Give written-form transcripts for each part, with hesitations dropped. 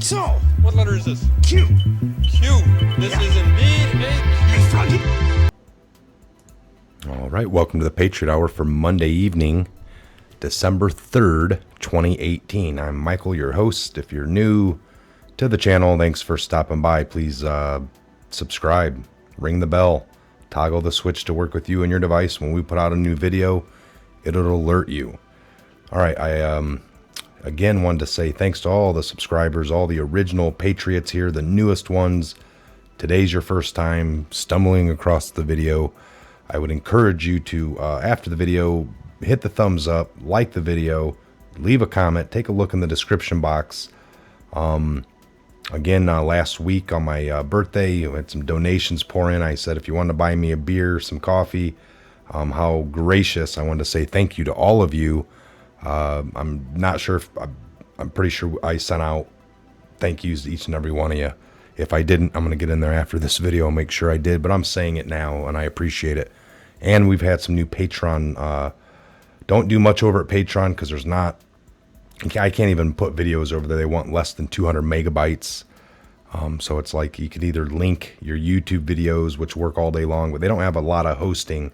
So, What letter is this? Q. Q. This is indeed a Q. All right, welcome to the Patriot Hour for Monday evening, December 3rd, 2018. I'm Michael, your host. If you're new to the channel, thanks for stopping by. Please subscribe, ring the bell, toggle the switch to work with you and your device. When we put out a new video, it'll alert you. All right, I again wanted to say thanks to all the subscribers, all the original Patriots here, the newest ones. Today's your first time stumbling across the video. I would encourage you to, after the video, hit the thumbs up, like the video, leave a comment, take a look in the description box. Again, last week on my birthday, I had some donations pour in. I said if you want to buy me a beer, some coffee, how gracious. I wanted to say thank you to all of you. I'm not sure if, I'm pretty sure I sent out thank yous to each and every one of you. If I didn't, I'm going to get in there after this video and make sure I did, but I'm saying it now and I appreciate it. And we've had some new Patreon. Don't do much over at Patreon because there's not, I can't even put videos over there. They want less than 200 megabytes. So it's like you could either link your YouTube videos, which work all day long, but they don't have a lot of hosting.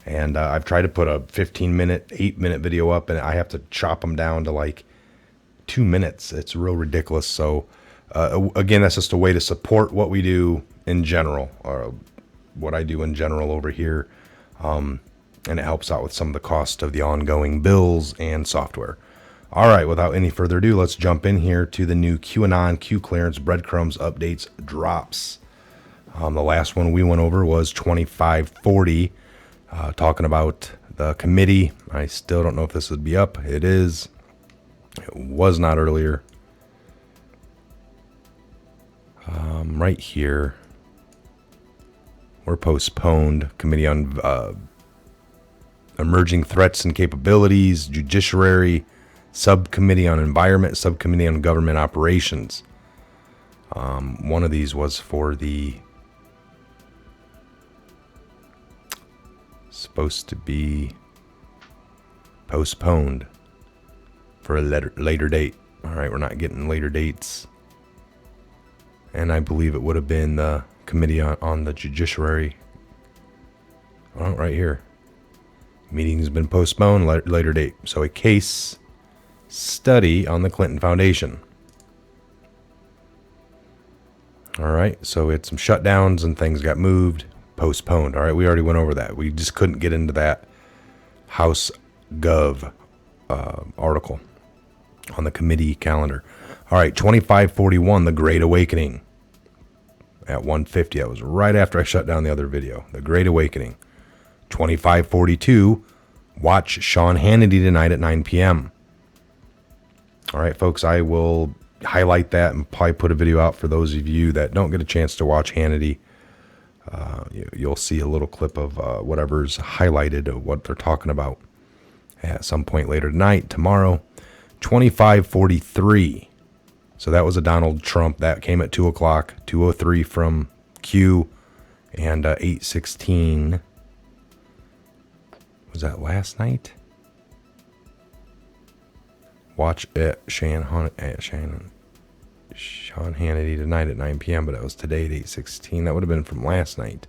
And I've tried to put a 15-minute, 8-minute video up, and I have to chop them down to like 2 minutes. It's real ridiculous. So again, that's just a way to support what we do in general, or what I do in general over here. And it helps out with some of the cost of the ongoing bills and software. All right, without any further ado, let's jump in here to the new QAnon, Q clearance, breadcrumbs, updates, drops. The last one we went over was 2540, talking about the committee. I still don't know if this would be up. It is. It was not earlier. Right here. We're postponed. Committee on Emerging Threats and Capabilities, Judiciary, Subcommittee on Environment, Subcommittee on Government Operations. One of these was for the supposed to be postponed for a later date. All right, we're not getting later dates. And I believe it would have been the Committee on the Judiciary. Oh, right here. Meeting has been postponed, later date. So a case study on the Clinton Foundation. All right, so it's some shutdowns and things got moved, postponed. All right, we already went over that. We just couldn't get into that House Gov article on the committee calendar. All right, 2541, The Great Awakening. At 1:50, that was right after I shut down the other video. The Great Awakening. 2542, watch Sean Hannity tonight at 9 p.m. All right, folks, I will highlight that and probably put a video out for those of you that don't get a chance to watch Hannity. You'll see a little clip of whatever's highlighted of what they're talking about at some point later tonight, tomorrow. 2543. So that was a Donald Trump. That came at 2 o'clock. 2:03 from Q. And 8:16. Was that last night? Watch it, Sean Hannity tonight at 9 p.m., but it was today at 8:16. That would have been from last night.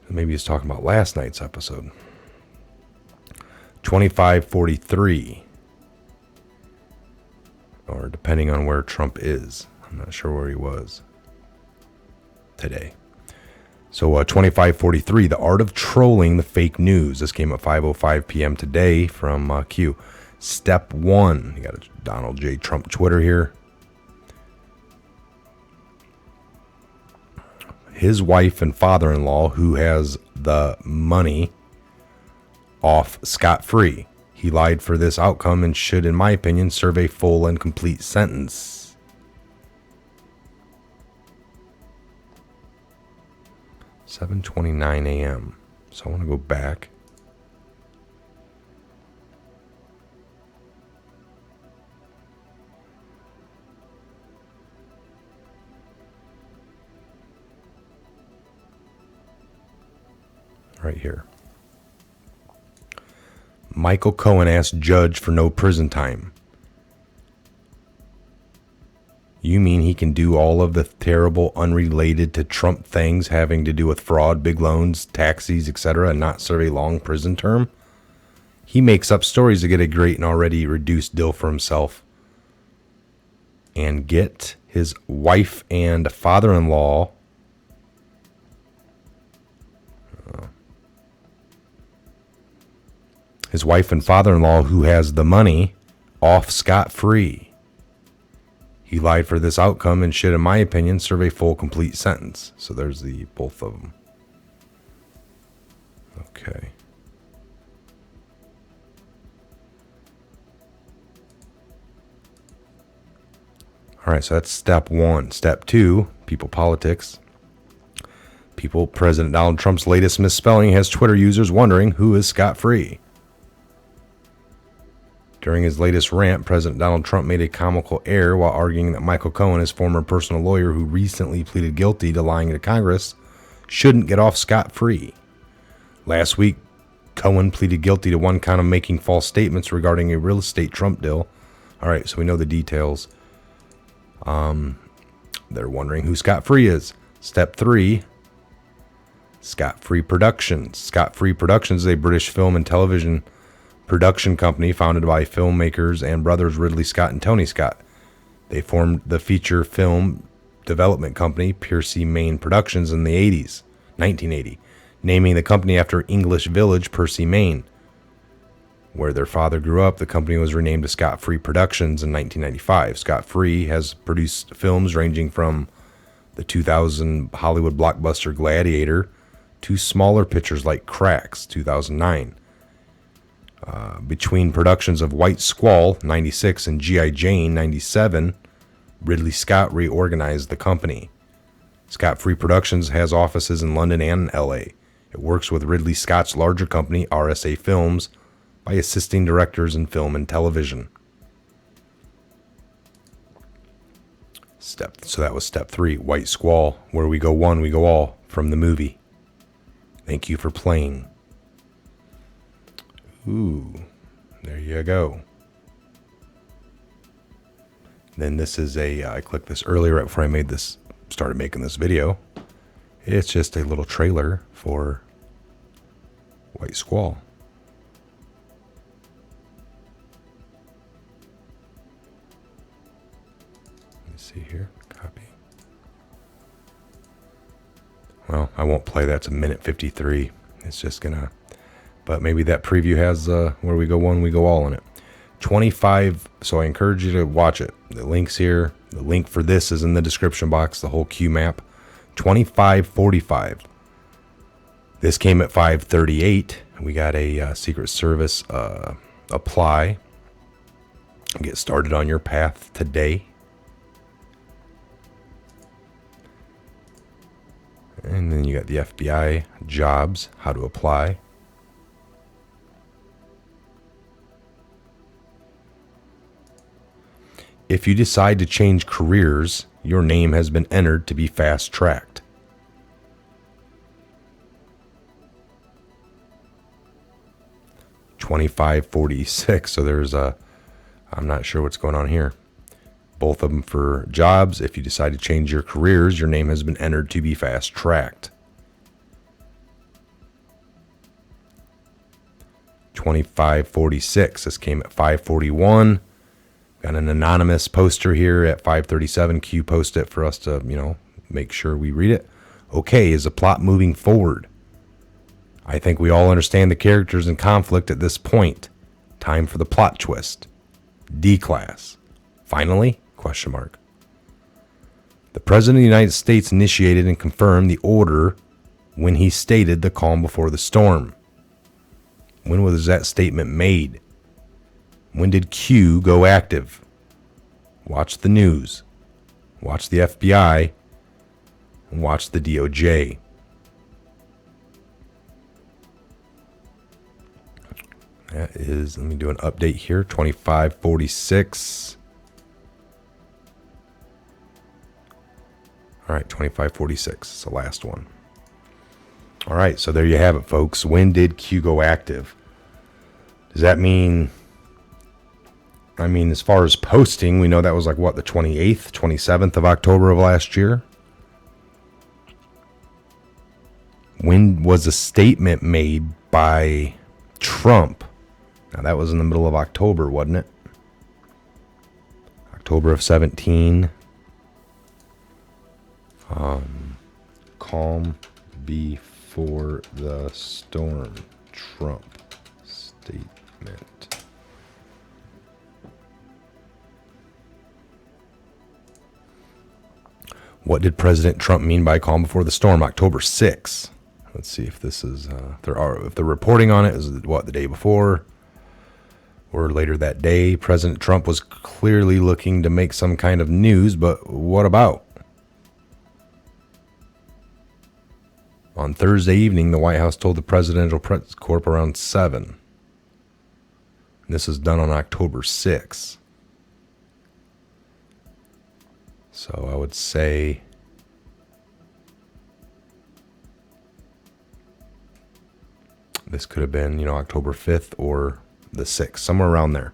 Maybe he's talking about last night's episode. 2543. Or depending on where Trump is. I'm not sure where he was today. So 2543, The Art of Trolling the Fake News. This came at 5:05 p.m. today from Q. Step 1. You got a Donald J. Trump Twitter here. His wife and father-in-law, who has the money, off scot-free. He lied for this outcome and should, in my opinion, serve a full and complete sentence. (7:29 a.m.) So I want to go back. Right here. Michael Cohen asked judge for no prison time. You mean he can do all of the terrible, unrelated to Trump things having to do with fraud, big loans, taxis, etc., and not serve a long prison term? He makes up stories to get a great and already reduced deal for himself and get his wife and father-in-law who has the money off scot-free. He lied for this outcome and should, in my opinion, serve a full, complete sentence. So there's the both of them. Okay. All right, so that's step one. Step two, people politics. President Donald Trump's latest misspelling has Twitter users wondering who is scot-free. During his latest rant, President Donald Trump made a comical error while arguing that Michael Cohen, his former personal lawyer who recently pleaded guilty to lying to Congress, shouldn't get off scot-free. Last week, Cohen pleaded guilty to one count of making false statements regarding a real estate Trump deal. All right, so we know the details. They're wondering who scot-free is. Step 3, Scot-Free Productions. Scot-Free Productions is a British film and television production company founded by filmmakers and brothers Ridley Scott and Tony Scott. They formed the feature film development company Piercy Main Productions in the 1980, naming the company after English village Piercy, Maine. Where their father grew up, the company was renamed to Scot-Free Productions in 1995. Scot-Free has produced films ranging from the 2000 Hollywood blockbuster Gladiator to smaller pictures like Cracks, 2009. Between productions of White Squall, 96, and G.I. Jane, 97, Ridley Scott reorganized the company. Scot-Free Productions has offices in London and L.A. It works with Ridley Scott's larger company, RSA Films, by assisting directors in film and television. So that was step 3, White Squall, where we go one, we go all, from the movie. Thank you for playing. Ooh, there you go. Then this is I clicked this earlier right before I started making this video. It's just a little trailer for White Squall. See here, copy. Well, I won't play that. It's 1:53. It's just gonna, but maybe that preview has where we go one, we go all in it. 25. So I encourage you to watch it. The link's here. The link for this is in the description box. The whole Q map. 25:45. This came at 5:38. We got a Secret Service apply. Get started on your path today. And then you got the FBI jobs, how to apply. If you decide to change careers, your name has been entered to be fast-tracked. $25.46. So there's I'm not sure what's going on here. Both of them for jobs. If you decide to change your careers, your name has been entered to be fast-tracked. 25.46. This came at 5:41. Got an anonymous poster here at 5:37. Q post it for us to, make sure we read it. Okay, is the plot moving forward? I think we all understand the characters in conflict at this point. Time for the plot twist. D-class. Finally? ? The President of the United States initiated and confirmed the order when he stated the calm before the storm. When was that statement made? When did Q go active? Watch the news. Watch the FBI. And watch the DOJ. That is, let me do an update here. 25.46. All right, 25.46. It's the last one. All right, so there you have it, folks. When did Q go active? Does that mean I mean, as far as posting, we know that was like what, the 28th, 27th of October of last year. When was a statement made by Trump? Now that was in the middle of October, wasn't it? October of 17. Calm before the storm. Trump statement. What did President Trump mean by calm before the storm? October 6th. Let's see if this is if they're reporting on it. Is it what, the day before or later that day? President Trump was clearly looking to make some kind of news, but what about? On Thursday evening, the White House told the Presidential Press Corp around 7. This is done on October 6th. So I would say this could have been, October 5th or the 6th, somewhere around there.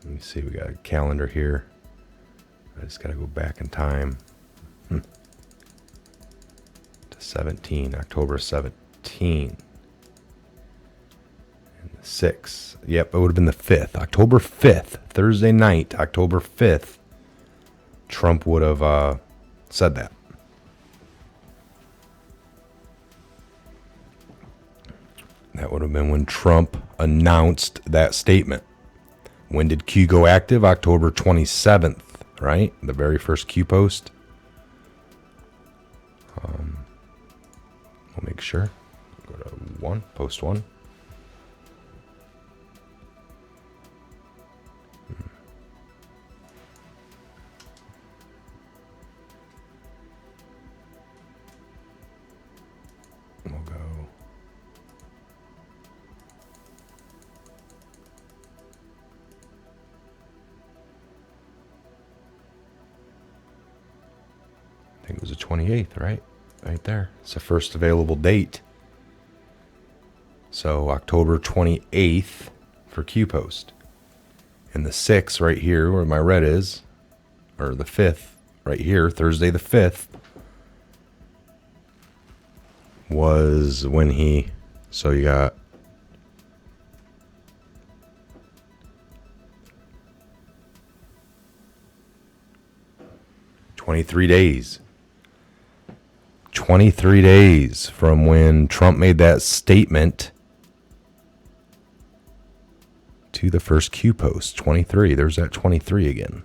Let me see, we got a calendar here. I just got to go back in time. To 17, October 17. And the 6th. Yep, it would have been the 5th. October 5th, Thursday night, October 5th, Trump would have said that. That would have been when Trump announced that statement. When did Q go active? October 27th, right? The very first Q post. We'll make sure. Go to 1, post 1. We'll go. I think it was the 28th, right? Right there. It's the first available date. So October 28th for Q post. And the 6th right here where my red is, or the 5th right here, Thursday the 5th, was when he, so you got $23 days. 23 days from when Trump made that statement to the first Q post. 23. There's that 23 again.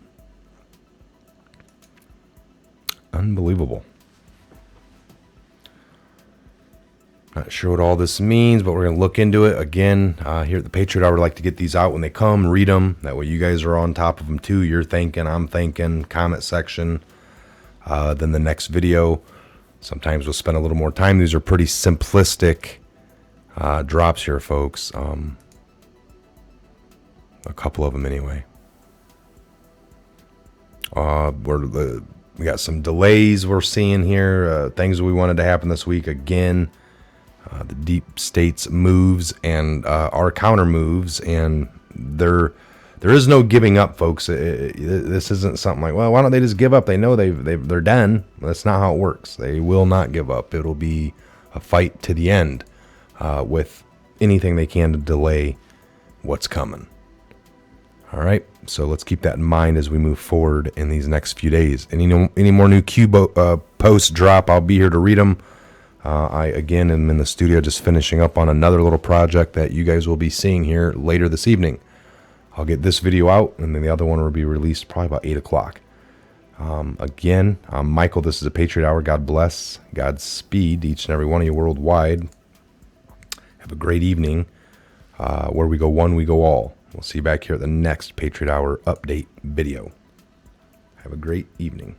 Unbelievable. Not sure what all this means, but we're going to look into it. Again, here at the Patriot Hour, I like to get these out when they come, read them. That way you guys are on top of them too. You're thinking, I'm thinking, comment section. Then the next video. Sometimes we'll spend a little more time. These are pretty simplistic drops here, folks. A couple of them anyway. We got some delays we're seeing here. Things we wanted to happen this week. Again, the deep states moves and our counter moves. And there is no giving up, folks. This isn't something like, well, why don't they just give up? They know they're done. That's not how it works. They will not give up. It'll be a fight to the end with anything they can to delay what's coming. All right, so let's keep that in mind as we move forward in these next few days. Any more new Q posts drop, I'll be here to read them. I, again, am in the studio just finishing up on another little project that you guys will be seeing here later this evening. I'll get this video out, and then the other one will be released probably about 8 o'clock. Again, I'm Michael. This is a Patriot Hour. God bless. Godspeed, each and every one of you worldwide. Have a great evening. Where we go one, we go all. We'll see you back here at the next Patriot Hour update video. Have a great evening.